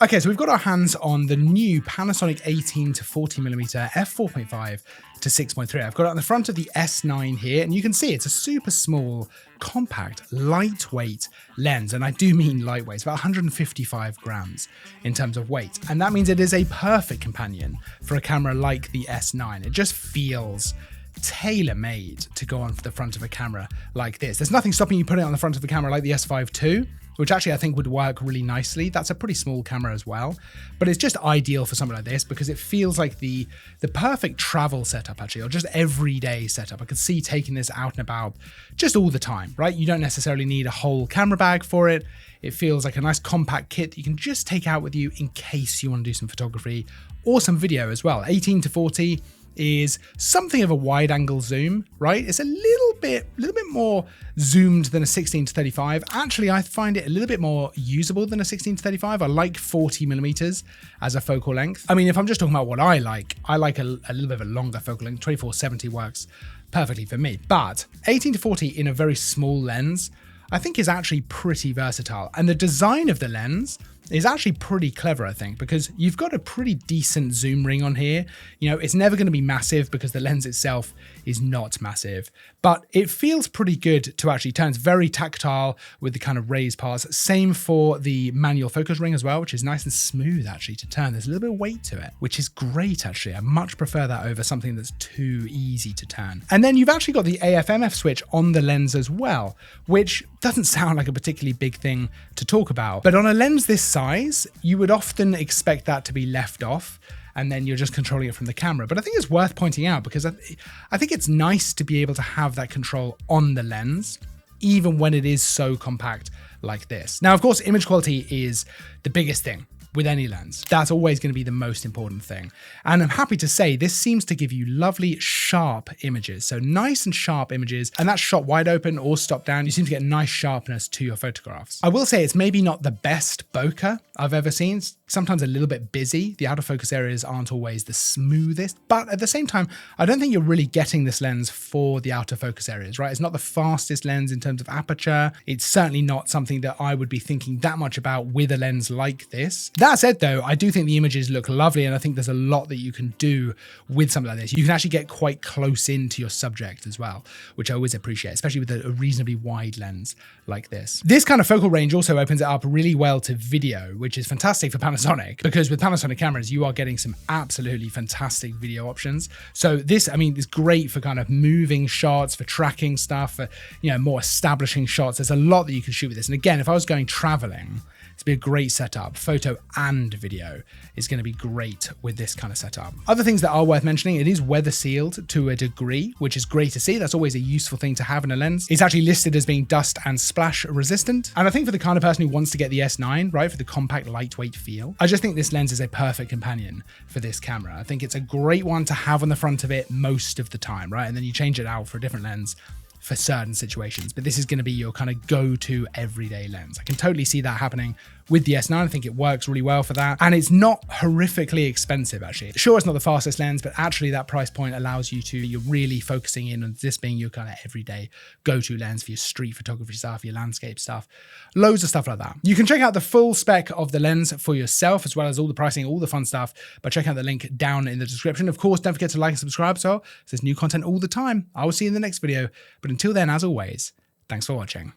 Okay, so we've got our hands on the new Panasonic 18 to 40mm f4.5 to 6.3. I've got it on the front of the S9 here, and you can see it's a super small, compact, lightweight lens. And I do mean lightweight. It's about 155 grams in terms of weight. And that means it is a perfect companion for a camera like the S9. It just feels tailor-made to go on the front of a camera like this. There's nothing stopping you putting it on the front of a camera like the S5 II, which actually I think would work really nicely. That's a pretty small camera as well, but it's just ideal for something like this because it feels like the perfect travel setup actually, or just everyday setup. I could see taking this out and about just all the time, right? You don't necessarily need a whole camera bag for it. It feels like a nice compact kit that you can just take out with you in case you want to do some photography or some video as well. 18 to 40 is something of a wide angle zoom, right? It's a little bit more zoomed than a 16 to 35. Actually, I find it a little bit more usable than a 16 to 35. I like 40mm as a focal length. I mean, if I'm just talking about what I like a little bit of a longer focal length. 24-70 works perfectly for me, but 18 to 40 in a very small lens, I think is actually pretty versatile. And the design of the lens is actually pretty clever, I think, because you've got a pretty decent zoom ring on here. You know, it's never going to be massive because the lens itself is not massive, but it feels pretty good to actually turn. It's very tactile with the kind of raised parts. Same for the manual focus ring as well, which is nice and smooth actually to turn. There's a little bit of weight to it, which is great actually. I much prefer that over something that's too easy to turn. And then you've actually got the AF/MF switch on the lens as well, which doesn't sound like a particularly big thing to talk about, but on a lens this size, you would often expect that to be left off and then you're just controlling it from the camera. But I think it's worth pointing out because I think it's nice to be able to have that control on the lens, even when it is so compact like this. Now, of course, image quality is the biggest thing with any lens. That's always going to be the most important thing. And I'm happy to say this seems to give you lovely, sharp images. So nice and sharp images, and that's shot wide open or stop down. You seem to get nice sharpness to your photographs. I will say it's maybe not the best bokeh I've ever seen. Sometimes a little bit busy. The out of focus areas aren't always the smoothest, but at the same time, I don't think you're really getting this lens for the out of focus areas, right? It's not the fastest lens in terms of aperture. It's certainly not something that I would be thinking that much about with a lens like this. That said though, I do think the images look lovely, and I think there's a lot that you can do with something like this. You can actually get quite close into your subject as well, which I always appreciate, especially with a reasonably wide lens like this. This kind of focal range also opens it up really well to video, which is fantastic for Panasonic, because with Panasonic cameras, you are getting some absolutely fantastic video options. So this, I mean, is great for kind of moving shots, for tracking stuff, for, you know, more establishing shots. There's a lot that you can shoot with this. And again, if I was going traveling, it's be a great setup. Photo and video is going to be great with this kind of setup. Other things that are worth mentioning, it is weather sealed to a degree, which is great to see. That's always a useful thing to have in a lens. It's actually listed as being dust and splash resistant. And I think for the kind of person who wants to get the S9, right, for the compact, lightweight feel, I just think this lens is a perfect companion for this camera. I think it's a great one to have on the front of it most of the time, right? And then you change it out for a different lens for certain situations, but this is going to be your kind of go-to everyday lens. I can totally see that happening with the S9. I think it works really well for that. And it's not horrifically expensive, actually. Sure, it's not the fastest lens, but actually that price point allows you to, you're really focusing in on this being your kind of everyday go-to lens for your street photography stuff, your landscape stuff, loads of stuff like that. You can check out the full spec of the lens for yourself, as well as all the pricing, all the fun stuff, by checking out the link down in the description. Of course, don't forget to like and subscribe, so there's new content all the time. I will see you in the next video. But until then, as always, thanks for watching.